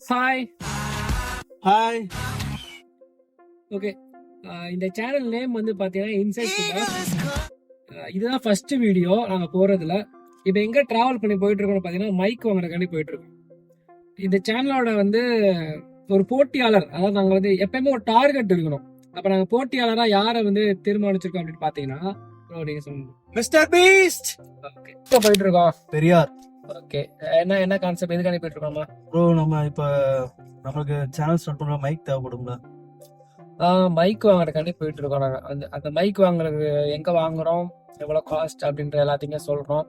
Hi hi. Okay. இந்த channel name வந்து பார்த்தீங்கன்னா இன்சைட் சுபாஷ். இதுதான் ஃபர்ஸ்ட் வீடியோ நாங்கள் போகிறதுல. இப்போ எங்கே ட்ராவல் பண்ணி போயிட்டு இருக்கோம்னு பார்த்தீங்கன்னா மைக் வாங்குறதுக்காண்டி போயிட்டு இருக்கோம். இந்த சேனலோட வந்து ஒரு போட்டியாளர், அதாவது நாங்கள் வந்து எப்பயுமே ஒரு டார்கெட் இருக்கணும். அப்போ நாங்கள் போட்டியாளராக யாரை வந்து தீர்மானிச்சிருக்கோம் அப்படின்னு பார்த்தீங்கன்னா நீங்கள் சொல்லுங்க. Mister Beast. ஓகே, இப்போ போயிட்டு இருக்கோம் பெரியார். ஓகே, என்ன கான்செப்ட் எதுக்காண்டி போயிட்டு இருக்கோமா? ப்ரோ, நம்ம இப்ப நமக்கு சேனல் ஸ்டார்ட் பண்ற மைக் தேவைப்படும்ல. மைக் வாங்குறதுக்காண்டி போயிட்டு இருக்கோம். நாங்கள் அந்த மைக் வாங்குறது எங்கே வாங்குறோம், எவ்வளோ காஸ்ட் அப்படின்ற எல்லாத்தையுமே சொல்கிறோம்.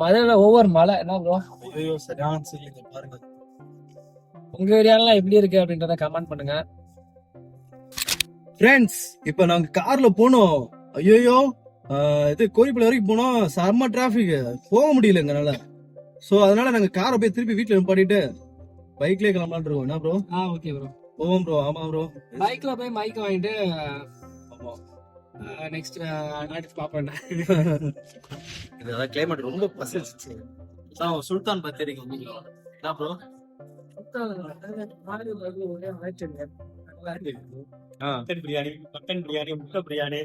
மதுரையில் ஒவ்வொரு மலை என்ன ப்ரோ? ஐயோ, சரியான சரிங்க பாருங்க. உங்கள் ஏரியாலாம் எப்படி இருக்கு அப்படின்றத கமெண்ட் பண்ணுங்க. ஃப்ரெண்ட்ஸ், இப்ப நாங்க கார்ல போனோம். ஐயோ, இது கோரிப்பள்ளி வரைக்கும் போனோம். செம்ம டிராபிக், போக முடியல எங்கனால. சோ அதனால நாங்க காரை போய் திருப்பி வீட்டுல நிப்பாட்டிட்டு பைக்லயே கிளம்பலான் இருக்கோம். என்ன ப்ரோ? ஓகே ப்ரோ, போவோம் ப்ரோ. ஆமா ப்ரோ, பைக்ல போய் மைக் வாங்கிட்டு நெக்ஸ்ட் நாளைக்கு பாப்பேன். இதெல்லாம் கிளைமேட் ரொம்ப பசிச்சு. சுல்தான் பத்திரிக்கை என்ன bro? Chicken biryani, mutton biryani, முட்டை பிரியாணி,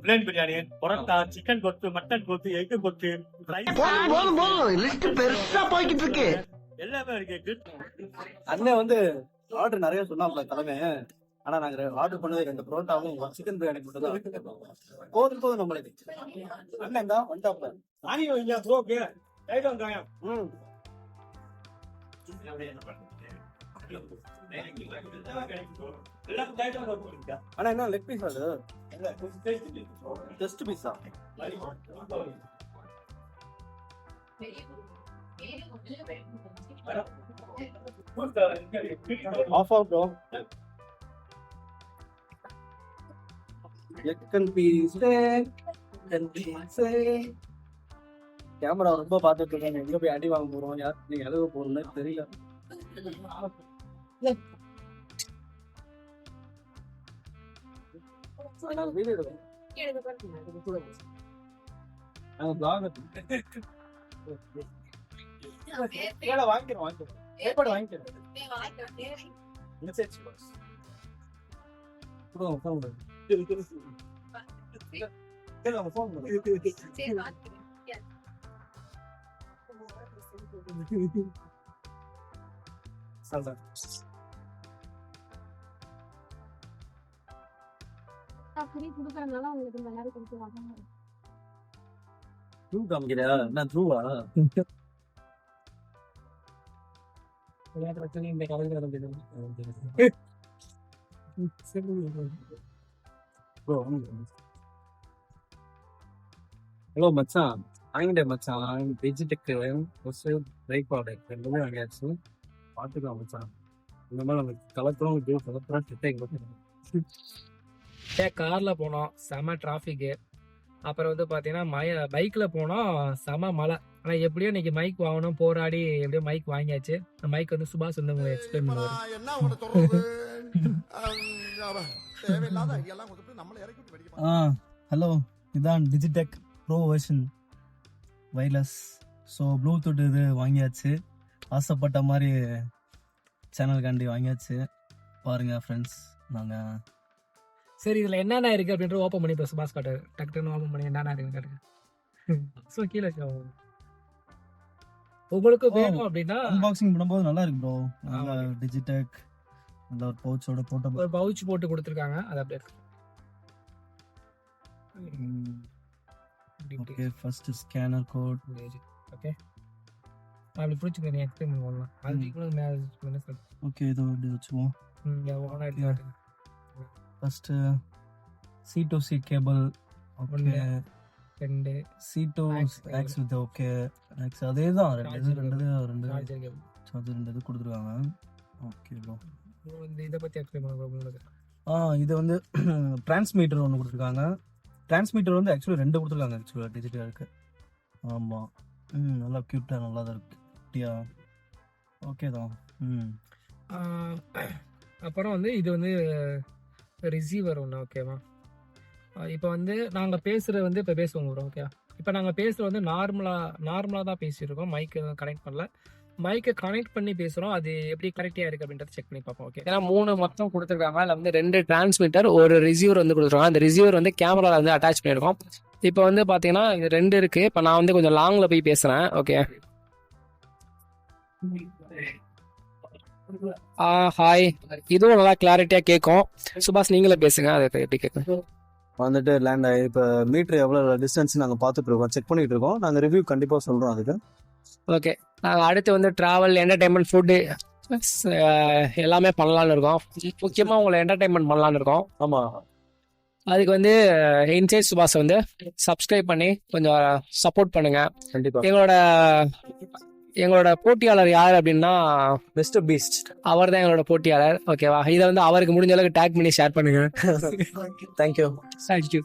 பிளேன் பிரியாணி, பரோட்டா, சிக்கன் கொத்து, மட்டன் கொத்து, எக்கு கொத்து, எல்லாமே இருக்கு. அண்ணன் வந்து ஆர்டர் நிறைய சொன்னாப்ல தலைமை. ஆனா நாங்க ஆர்டர் பண்ணது 2 பரோட்டாவும் சிக்கன் பிரியாணி மட்டும் தான். போதும் நம்மளுக்கு. அண்ணன் தான் வந்தாப்ல. ஆனியன் இல்லையா ப்ரோ? டைம் காயம். ஆனா என்ன லெக் பீஸ் அது? ஜஸ்ட் பீஸா? Half half bro. Leg piece camera ரொம்ப பார்த்துட்டு இருக்காங்க. எங்க போய் அடி வாங்க போறோம், யார் நீங்க எழுத போறோம்னு தெரியல. ஹலோ மச்சான், வாங்கிட்டேன் மச்சான். டிஜிடெக் பிரேக் ப்ராடக்ட் ரெண்டுமே வாங்கியாச்சு. பார்த்துக்கலாம் மச்சான். இந்த மாதிரி நமக்கு கலப்புறம் கார்ல போனோம், செம டிராஃபிக்கு. அப்புறம் வந்து பார்த்தீங்கன்னா பைக்ல போனோம், செம மழை. ஆனால் எப்படியோ இன்னைக்கு மைக் வாங்கணும் போராடி எப்படியோ மைக் வாங்கியாச்சு. அந்த மைக் வந்து சுபாஷ் வந்து உங்களுக்கு எக்ஸ்பிளைன் பண்ணுவார். ஹலோ, இதான் Digitek pro version wireless. So bluetooth இது வாங்கியாச்சு. ஆசைப்பட்ட மாதிரி சேனலுக்காண்டி வாங்கியாச்சு. பாருங்க ஃப்ரெண்ட்ஸ், நாங்கள் சரி இதில் என்னென்ன இருக்குது அப்படின்ற ஓப்பன் பண்ணி இப்போ சுபாஷ் காட்டு. டக்குன்னு ஓப்பன் பண்ணி என்னென்ன இருக்குன்னு காட்டுங்க. ஸோ கீழே உங்களுக்கு வேணும் அப்படின்னா அன்பாக்சிங் பண்ணும்போது நல்லா இருக்கு ப்ரோ. நல்லா டிஜிடெக் நல்ல ஒரு பவுச்சோட போட்டு ஒரு பவுச் போட்டு கொடுத்துருக்காங்க. அது அப்படியே okay. First scanner code. Okay, அப்படி பிடிச்சிக்க நீ எக்ஸ்பிளைன் பண்ணலாம். அது கூட ஓகே, இது அப்படி வச்சுவோம். First C2C cable. Okay, 2 C2 X with okay X அதே தான். ரெண்டு சார்ஜர் 2 இது கொடுத்துருக்காங்க. ஓகே ப்ரோ, இதை பற்றி எக்ஸ்பிளைன் பண்ணுங்க. இது வந்து டிரான்ஸ்மீட்டர் ஒன்று கொடுத்துருக்காங்க. டிரான்ஸ்மீட்டர் வந்து ஆக்சுவலி 2 கொடுத்துருக்காங்க. ஆக்சுவலாக டிஜிட்டல் இருக்கு. ஆமாம், நல்லா க்யூட்டாக நல்லா தான் இருக்கு. குட்டியா ஓகே தான். அப்புறம் வந்து இது வந்து ரிசீவர் ஒன்று. ஓகேவா? இப்போ வந்து நாங்கள் பேசுகிறது வந்து இப்போ பேசுவோம் ப்ரோ. ஓகே, இப்போ நாங்கள் பேசுகிறது வந்து நார்மலாக தான் பேசியிருக்கோம். மைக்கு எதுவும் கனெக்ட் பண்ணல. மைக்கை கனெக்ட் பண்ணி பேசுகிறோம், அது எப்படி கரெக்டாக இருக்குது அப்படின்றத செக் பண்ணி பார்ப்போம். ஓகே, ஏன்னா 3 மொத்தம் கொடுத்துருக்காங்க. அதில் வந்து 2 டிரான்ஸ்மிட்டர், ஒரு ரிசீவர் வந்து கொடுத்துருக்காங்க. அந்த ரிசீவர் வந்து கேமராவில் வந்து அட்டாச் பண்ணியிருக்கோம். இப்போ வந்து பார்த்தீங்கன்னா இது 2 இருக்குது. இப்போ நான் வந்து கொஞ்சம் லாங்கில் போய் பேசுகிறேன். ஓகே, ஹாய், இதுவும் நல்லா கிளாரிட்டியாக கேட்கும். சுபாஷ் நீங்களே பேசுங்க, அது எப்படி கேட்கும். வந்துட்டு லேண்ட் ஆகி இப்போ மீட்ரு எவ்வளோ டிஸ்டன்ஸ் நாங்கள் பார்த்துட்டு இருக்கோம், செக் பண்ணிட்டு இருக்கோம். நாங்கள் ரிவ்யூ கண்டிப்பாக சொல்கிறோம் அதுக்கு. ஓகே, நாங்கள் அடுத்து வந்து ட்ராவல், என்டர்டைன்மெண்ட், ஃபுட்டு எல்லாமே பண்ணலான்னு இருக்கோம். முக்கியமாக உங்களை என்டர்டைன்மெண்ட் பண்ணலான்னு இருக்கோம். ஆமாம், அதுக்கு வந்து இன்சைட் சுபாஷ் வந்து சப்ஸ்கிரைப் பண்ணி கொஞ்சம் சப்போர்ட் பண்ணுங்க. கண்டிப்பாக. எங்களோட போட்டியாளர் யார் அப்படின்னா மிஸ்டர் பீஸ்ட், அவர் தான் எங்களோட போட்டியாளர். ஓகேவா, இதை வந்து அவருக்கு முடிஞ்ச அளவுக்கு டேக் பண்ணி ஷேர் பண்ணுங்க. தேங்க்யூ. தேங்க்யூ.